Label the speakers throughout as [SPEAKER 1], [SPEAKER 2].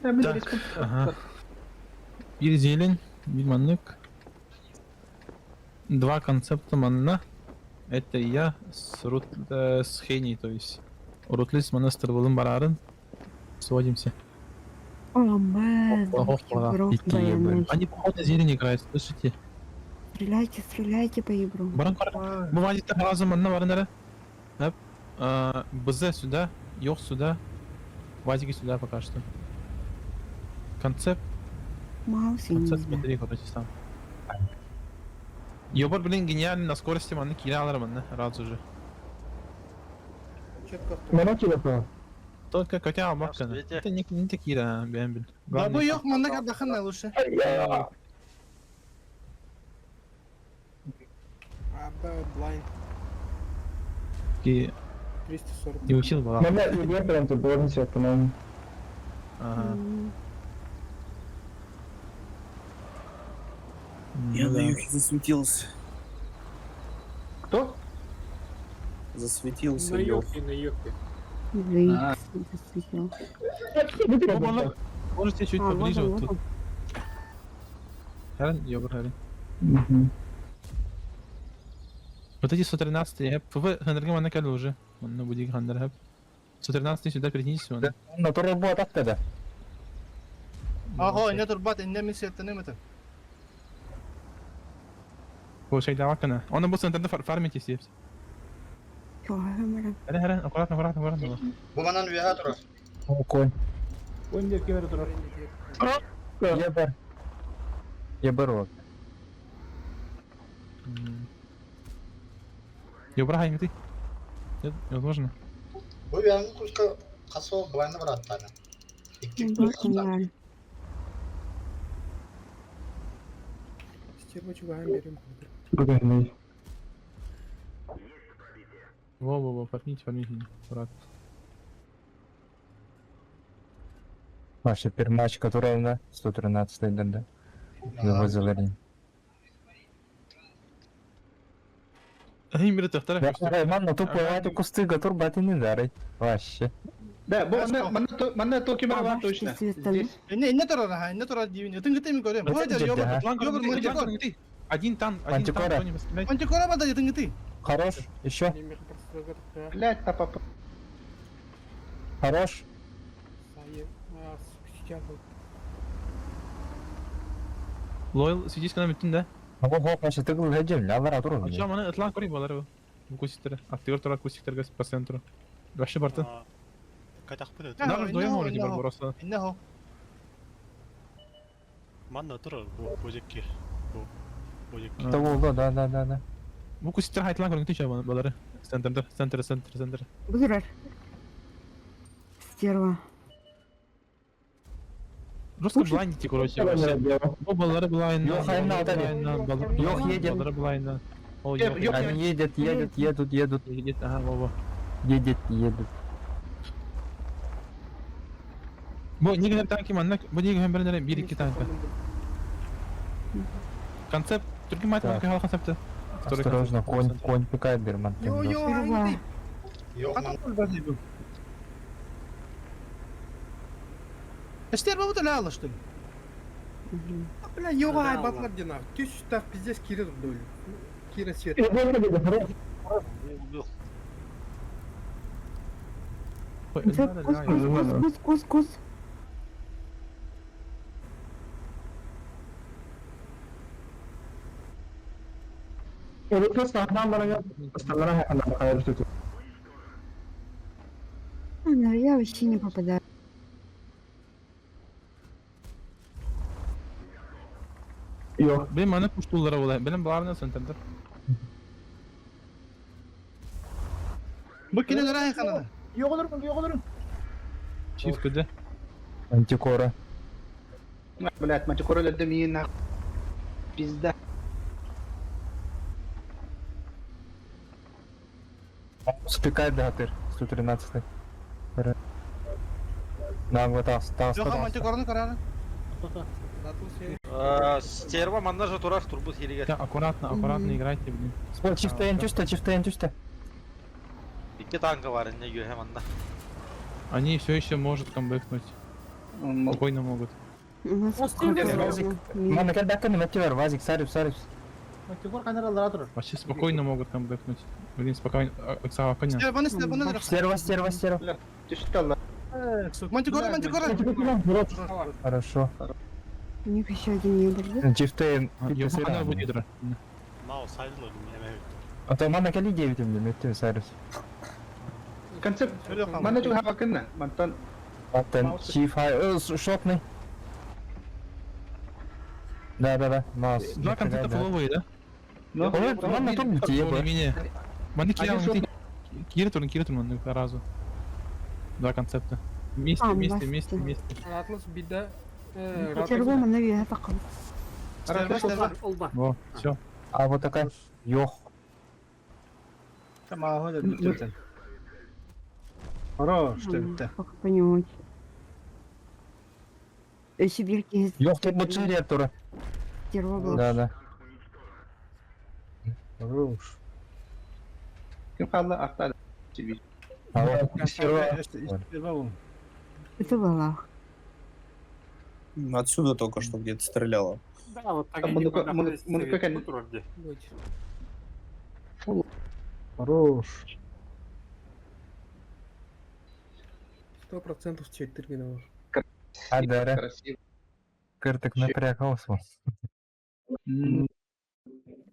[SPEAKER 1] Так, ага. Bir зелень, bir маннык. Два концепта манна. Это я с Хеней, то есть. Урутлис мана стырвылын барарын. Сводимся.
[SPEAKER 2] Оламаз,
[SPEAKER 1] Хопа,
[SPEAKER 2] ебров баянный.
[SPEAKER 1] Они, походу, зелень играют, слышите?
[SPEAKER 2] Стреляйте, стреляйте по ебру.
[SPEAKER 1] Баран кара. Bu vaziyette lazım manna barın ara. Hep. Бз сюда, Йох сюда. Вазики сюда пока что. Концепт. Концепт смотри, короче, сам. Ёбар, блин, гениальный на скорости манны киля алар манны, рад уже. Только котя алмаккана. Это не такие, да, бэмбин.
[SPEAKER 3] Бабу yok manda kadar dakhan лучше. Аба блайн
[SPEAKER 1] И
[SPEAKER 3] 340.
[SPEAKER 1] не учил была.
[SPEAKER 4] Я прям тут должен себя, по-моему.
[SPEAKER 1] Ага.
[SPEAKER 5] Я
[SPEAKER 1] Ну
[SPEAKER 5] на
[SPEAKER 1] да.
[SPEAKER 5] юге засветился.
[SPEAKER 4] Кто?
[SPEAKER 5] Засветился.
[SPEAKER 3] На
[SPEAKER 5] ёп.
[SPEAKER 3] юге, на юге.
[SPEAKER 2] Викс засветил.
[SPEAKER 1] Ну, можно- Можете чуть
[SPEAKER 2] А,
[SPEAKER 1] поближе
[SPEAKER 2] вот
[SPEAKER 1] вот
[SPEAKER 2] он,
[SPEAKER 1] тут. Харин, ёбар, харин. Вот эти 113 я вы хандерге манна кәлі уже. Манна будик хандер хэп. 113 сюда перетянитесь вон.
[SPEAKER 4] Натура будет откуда?
[SPEAKER 3] Ага, не турбат, не мисет, не мета.
[SPEAKER 1] Бұл şey daha hakkında. Onu bu sınırda farmить istiyoruz.
[SPEAKER 2] Килограмм.
[SPEAKER 1] Харин, аккуратно.
[SPEAKER 6] Bu mandan üye hatırlar.
[SPEAKER 4] Конь.
[SPEAKER 3] Önce kere durar.
[SPEAKER 4] Ебар. Ебарок.
[SPEAKER 1] Ёбар, хайм ты. Нет, невозможно.
[SPEAKER 6] Bu üyenin kuşka kaso bulanı var hatta.
[SPEAKER 2] Гениально.
[SPEAKER 3] Стервочу ваем берем.
[SPEAKER 4] Спокойный.
[SPEAKER 1] Во, фармите. Аккуратно.
[SPEAKER 4] Маша, теперь матч, который на 113 да. Его заварили.
[SPEAKER 1] Ай, мир тахтара.
[SPEAKER 4] Райман, но тупо эту кусты, который баты не дарай. Вообще.
[SPEAKER 7] Да, манна то камера var точно.
[SPEAKER 2] Цветами.
[SPEAKER 3] Ne turar ha, ne turar divini. Tın gıtı mı görüyorum? Bu hacer yok. Yok mantikor.
[SPEAKER 1] Один танк,
[SPEAKER 4] Мантикора.
[SPEAKER 1] кто не воспринимает.
[SPEAKER 3] Mantikora bada tın gıtı.
[SPEAKER 4] Хорош. Еще.
[SPEAKER 7] Блять, папа.
[SPEAKER 4] Хорош.
[SPEAKER 1] Loyal сидишь когда bütün de.
[SPEAKER 4] Ого, Маша, ты говорил, гajel, а вара туру.
[SPEAKER 1] Aşağı bana ıtlak koyayım baları bu. Bu kusikleri. Активер turar kusikleri по центру. Вообще бартын.
[SPEAKER 8] Кайтақ пын өті.
[SPEAKER 1] Нағыз доя можете бар бұраса.
[SPEAKER 3] İnneho.
[SPEAKER 8] Манна тұр бөжекке. Бөжекке.
[SPEAKER 4] Это было, да.
[SPEAKER 1] Bu kusikleri haytlan koyayım tüy baları. Центр.
[SPEAKER 2] Бузурар. Стерва.
[SPEAKER 1] Просто блайндите, короче, вообще. Bu baları blind'dan.
[SPEAKER 4] Yok, hayır,
[SPEAKER 1] baları
[SPEAKER 4] hayır.
[SPEAKER 1] blind'dan,
[SPEAKER 4] Yok, yedim.
[SPEAKER 1] Baları blind'dan. O
[SPEAKER 7] Yok,
[SPEAKER 1] yok.
[SPEAKER 4] Они едут.
[SPEAKER 1] Едет, ага, баба.
[SPEAKER 4] Едут.
[SPEAKER 1] Bu ne kadar tanki mannak? Bu ne kadar birileri 1-2 tanka. Концепт. Türk'ün matematik hal konsepti.
[SPEAKER 4] Осторожно, конь пикает, Берман.
[SPEAKER 2] Стерва.
[SPEAKER 6] Yok man.
[SPEAKER 3] Стер бабу да алыштың. Бля, yok ay батлар дина. Түш так пиздец кире дөл. Кире свет.
[SPEAKER 2] Кус. Я вообще не попадаю.
[SPEAKER 4] Yok.
[SPEAKER 1] Benim mannak kuştuğullara olay. Benim bağırına center'da.
[SPEAKER 3] Bu kine durar kanada.
[SPEAKER 7] Yok olurum.
[SPEAKER 1] Çift köde.
[SPEAKER 4] Антикора.
[SPEAKER 7] Блять, мантикора ледем и на пизда.
[SPEAKER 4] Спикает, да, ты. 113. Нагло, там.
[SPEAKER 3] Yok mantikorunu kararı.
[SPEAKER 8] Стерва манна же турар турбут хилиге.
[SPEAKER 1] Ya аккуратно играйте, блин.
[SPEAKER 4] Чисто.
[SPEAKER 8] İki tankı var ne göğe manna.
[SPEAKER 1] Они все еще может камбэкнуть. Спокойно могут.
[SPEAKER 2] У нас
[SPEAKER 4] Вазик. Мана, когда даканы мотивер, Вазик, сарып.
[SPEAKER 7] Матигор канараллара турар.
[SPEAKER 1] Вообще спокойно могут камбэкнуть. Блин, спокойно. Аксава коня.
[SPEAKER 3] Стер, баны стер, баны
[SPEAKER 4] Стерва.
[SPEAKER 7] Түшталла.
[SPEAKER 3] Мантикора, мантикора.
[SPEAKER 4] Хорошо.
[SPEAKER 2] У них еще один не был.
[SPEAKER 4] Чифтейн.
[SPEAKER 1] Йохана будет идра.
[SPEAKER 8] Мау сайдылы эмеют.
[SPEAKER 4] Ата мана кали девитим де меттим сарып.
[SPEAKER 7] Концепт. Мана juga хавакынна. Мантан.
[SPEAKER 4] Аттан чиф хай. Шотный. Да. Маус.
[SPEAKER 1] Два концепта фуловые, да?
[SPEAKER 7] Ну,
[SPEAKER 4] Мана тут бити,
[SPEAKER 1] Более-менее. Маны
[SPEAKER 7] Один шот.
[SPEAKER 1] Киртурн разу. Два концепта. Вместе.
[SPEAKER 3] Атлас бида.
[SPEAKER 2] Потерпимо на вига таком.
[SPEAKER 3] Стер,
[SPEAKER 1] Во, все.
[SPEAKER 4] А вот такая. Йох.
[SPEAKER 7] Хорош, ты.
[SPEAKER 2] Как понимать. Сибирки
[SPEAKER 4] Йох, тут бучерия тура.
[SPEAKER 2] стерва была.
[SPEAKER 4] Да.
[SPEAKER 7] Хорош. Кем қалды артта? Тебе.
[SPEAKER 4] А вот
[SPEAKER 2] Это была.
[SPEAKER 5] Отсюда только что где-то стреляла.
[SPEAKER 8] Да, вот так
[SPEAKER 7] Мунука кән.
[SPEAKER 3] Хорош. 100% четырги на
[SPEAKER 4] Адара.
[SPEAKER 7] Красиво.
[SPEAKER 4] Кыртык напрягался.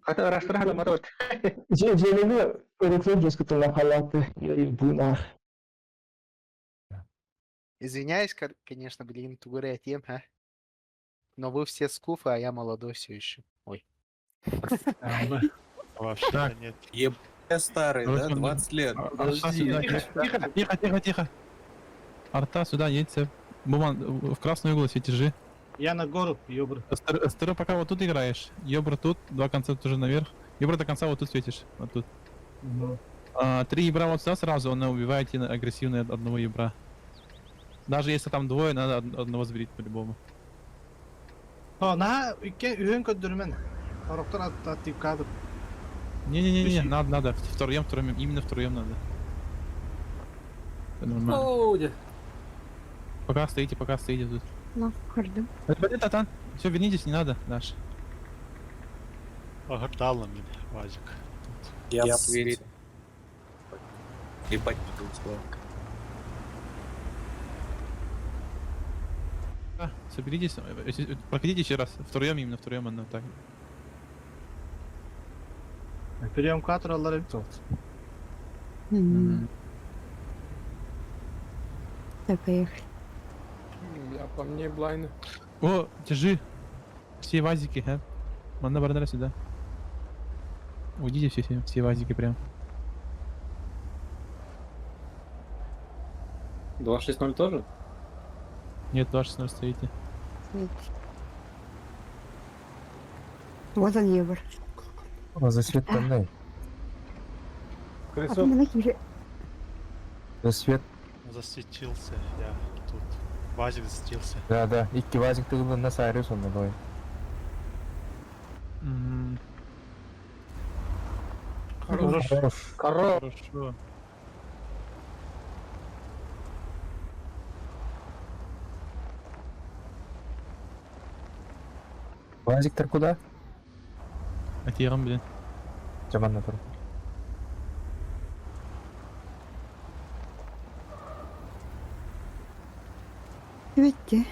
[SPEAKER 7] Хата раштыра мотор.
[SPEAKER 9] Желені öğreteceğiz kutular halatı bunlar.
[SPEAKER 10] Извиняюсь, конечно, блин, тугурая тем, а? Но вы все скуфы, а я молодой все еще. Ой.
[SPEAKER 8] Вообще
[SPEAKER 1] Так.
[SPEAKER 8] нет.
[SPEAKER 5] Я старый, да? 20 лет.
[SPEAKER 1] Арта сюда. Тихо. Арта сюда, едьте. Буман, в красный угол светежи.
[SPEAKER 3] Я на гору, ёбр.
[SPEAKER 1] Стеро, пока вот тут играешь. Ёбра тут, два концепта уже наверх. Ёбра до конца вот тут светишь. Вот тут. 3 ебра вот сюда сразу, он убивает агрессивно одного ебра. Даже если там двое, надо одного сберить по-любому.
[SPEAKER 3] На, үйен көддірмен. Тароқтар аттип кадр.
[SPEAKER 1] Не, надо. Втроем, именно втроем надо. Это нормально. Пока стоите тут.
[SPEAKER 2] На входу.
[SPEAKER 1] Блин, Татан, все, вернитесь, не надо, Даш.
[SPEAKER 8] Огордал на меня, Вазик.
[SPEAKER 5] Я верю. Ебать, тут
[SPEAKER 1] Соберитесь, проходите еще раз. Втроем, именно втроем, одно так.
[SPEAKER 3] Берем кадр, аллар эмтолт.
[SPEAKER 2] Так, поехали.
[SPEAKER 3] Я по мне блайны.
[SPEAKER 1] О, держи. Все вазики, а? Манна Бардара сюда. Уйдите все вазики прям.
[SPEAKER 3] 260 тоже?
[SPEAKER 1] Нет, 2.16 стоите.
[SPEAKER 2] Вот он евр.
[SPEAKER 4] За свет тоннель.
[SPEAKER 2] А ты на кире.
[SPEAKER 4] За свет.
[SPEAKER 8] Засветился я тут. Вазик засветился.
[SPEAKER 4] Да. Икки Вазик ты был на Сайрус он давай.
[SPEAKER 3] Хорош.
[SPEAKER 1] Хорошо.
[SPEAKER 4] Вазик-то куда?
[SPEAKER 1] Атирам, блин.
[SPEAKER 4] Жаман на тур.
[SPEAKER 2] Видите?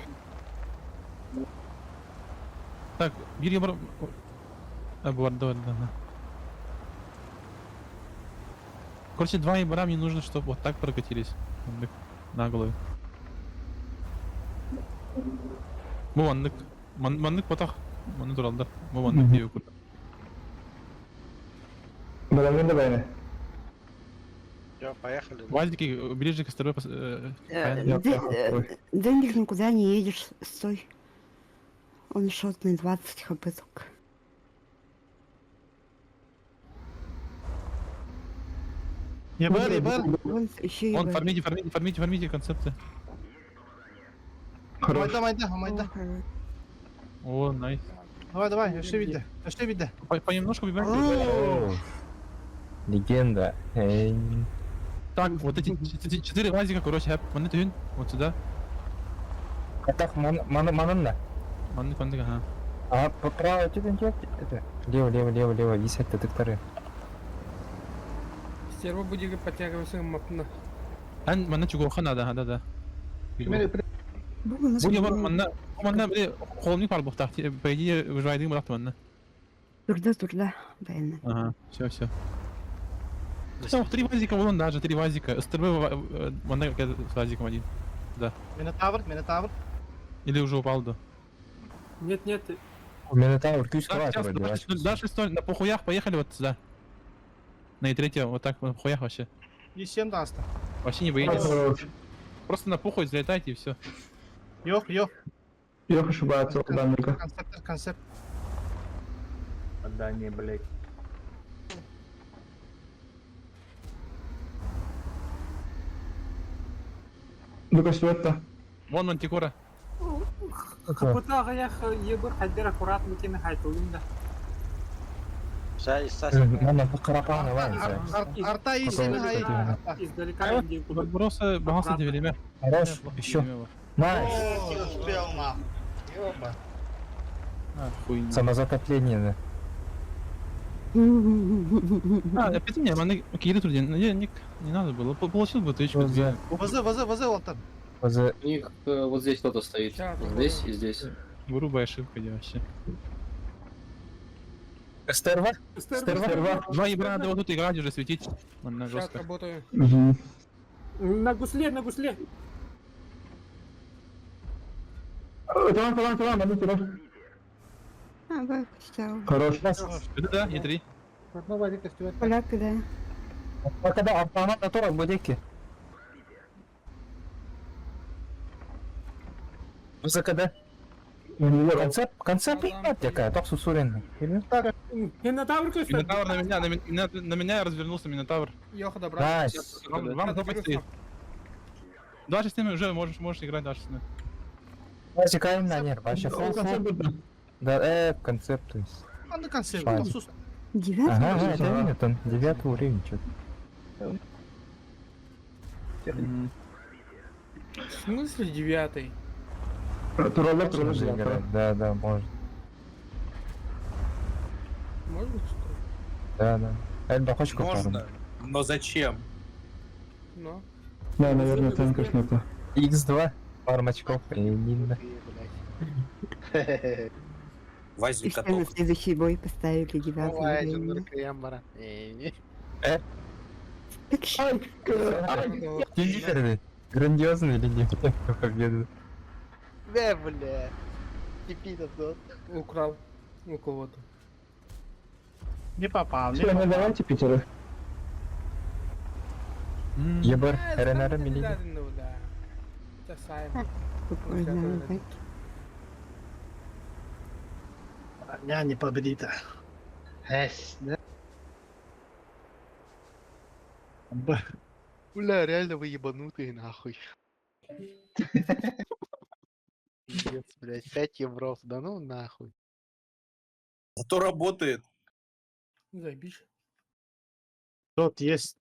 [SPEAKER 1] Так, бери ебра. Давай. Короче, 2 ебра мне нужно, чтобы вот так прокатились. На голову. Муаннык. Маннык потах. Маны туралдар. Муаннык диyor burada.
[SPEAKER 9] Бадамин de beni.
[SPEAKER 8] Все, поехали.
[SPEAKER 1] Вазики, ближе к строю.
[SPEAKER 2] Денег никуда не едешь, стой. Он шотный 20 хп только.
[SPEAKER 3] Ебар.
[SPEAKER 2] Вон еще и
[SPEAKER 1] Он, формите концепты.
[SPEAKER 3] Майда.
[SPEAKER 1] О, найс.
[SPEAKER 3] Давай, еще видно.
[SPEAKER 1] Понемножку убиваем.
[SPEAKER 4] Легенда. Эй.
[SPEAKER 1] Так, вот эти 4 вазика, короче, вот сюда.
[SPEAKER 4] Так, манна.
[SPEAKER 1] Манны кондик, ага.
[SPEAKER 4] А право тебе это. Лево, висят детекторы.
[SPEAKER 3] Стерва будем подтягиваться мапна.
[SPEAKER 1] Ан манна чугурхан ада, да.
[SPEAKER 2] Бұл
[SPEAKER 1] Бу яба манна бе холник бар бухтах. По идее, выживает мурат манна.
[SPEAKER 2] Турда, бәйіні.
[SPEAKER 1] Ага, все. Там 3 вазика вон даже, 3 вазика. СТРБ манна с вазиком один.
[SPEAKER 3] Минотавр.
[SPEAKER 1] Или уже упал, да.
[SPEAKER 3] Нет.
[SPEAKER 4] У меня там куча
[SPEAKER 1] Да,
[SPEAKER 4] кровати вроде.
[SPEAKER 1] сейчас, дальше стой, на похуях поехали вот сюда. На И3, вот так, на похуях вообще.
[SPEAKER 3] И 7 даст.
[SPEAKER 1] Вообще не боитесь.
[SPEAKER 9] Хорош.
[SPEAKER 1] Просто на похуй взлетайте и все.
[SPEAKER 3] Yok.
[SPEAKER 9] Yok ошибается, Данника.
[SPEAKER 3] Концепт.
[SPEAKER 7] Отдание, блядь.
[SPEAKER 9] Дука Светта.
[SPEAKER 1] Вон мантикора.
[SPEAKER 3] Kapıda ayak yebir haydar akurat mümkün haytolunda.
[SPEAKER 4] Мана покарапана ладно.
[SPEAKER 3] Арта iyisini hayır.
[SPEAKER 7] Издалека иди куда.
[SPEAKER 1] Просто багался время.
[SPEAKER 4] Хорош, еще. Найс.
[SPEAKER 6] успел нахуй. Ёба.
[SPEAKER 1] Хуйня.
[SPEAKER 4] Самозатопление, да.
[SPEAKER 1] Опять мне, маны какие труден. Не надо было. Получил бы тычку.
[SPEAKER 3] Vazı Олтан.
[SPEAKER 4] За
[SPEAKER 5] У них вот здесь кто-то стоит. Здесь и здесь.
[SPEAKER 1] Грубая ошибка вообще.
[SPEAKER 4] Стерва?
[SPEAKER 9] Стерва.
[SPEAKER 1] Два ебра надо вот тут играть уже светить. Ладно,
[SPEAKER 3] Сейчас
[SPEAKER 1] жестко.
[SPEAKER 3] работаю.
[SPEAKER 7] На гусле.
[SPEAKER 9] Tamam, hadi dur.
[SPEAKER 2] А, бай, пустяв.
[SPEAKER 9] Хорош.
[SPEAKER 1] Это да, И3.
[SPEAKER 7] Одно вазика стюарт.
[SPEAKER 2] Поляки, да.
[SPEAKER 4] Когда автомат на турах бодеки. ЗКД. Концепт нет такая, так сусурен.
[SPEAKER 7] Минотавр кто стоит?
[SPEAKER 1] Минотавр на меня я развернулся, Минотавр.
[SPEAKER 3] Yok добра.
[SPEAKER 4] Найс.
[SPEAKER 1] Вам запас стоит. 2 с ними уже можешь играть дальше с ними.
[SPEAKER 4] Классикаем на нерв, вообще
[SPEAKER 9] Концепт это.
[SPEAKER 4] Да, концепт, то есть.
[SPEAKER 3] Andı konsept.
[SPEAKER 4] Şahane.
[SPEAKER 3] Sus.
[SPEAKER 2] Девятый?
[SPEAKER 4] Ага, это видно, там 9 уровень, что-то.
[SPEAKER 3] В смысле 9?
[SPEAKER 9] Туралда,
[SPEAKER 4] Можно играть, да, можно.
[SPEAKER 3] Можно что?
[SPEAKER 4] Да. Эльба, хочешь
[SPEAKER 5] Можно, но зачем?
[SPEAKER 3] Ну.
[SPEAKER 9] Да, наверное, там, конечно, это.
[SPEAKER 4] X2, пару очков, применительно.
[SPEAKER 5] Вазик
[SPEAKER 2] И что на
[SPEAKER 5] готов.
[SPEAKER 2] следующий бой поставили девятый
[SPEAKER 10] Давай,
[SPEAKER 2] уровень?
[SPEAKER 10] Джундер Крембара.
[SPEAKER 2] Так что?
[SPEAKER 4] Тиндеры, грандиозный или нет? Победу.
[SPEAKER 10] Бля. Типитов, да.
[SPEAKER 3] Украл у кого-то.
[SPEAKER 7] Не попал.
[SPEAKER 9] Все, не давайте Питера.
[SPEAKER 4] Ебар, РНР, милили.
[SPEAKER 2] Прикольно, так.
[SPEAKER 7] Я не победит. Эс, да?
[SPEAKER 10] Бля, реально вы ебанутые, нахуй. Пиздец, блядь, 5 евро, да ну нахуй.
[SPEAKER 5] Зато работает.
[SPEAKER 3] Заебись.
[SPEAKER 7] Тут есть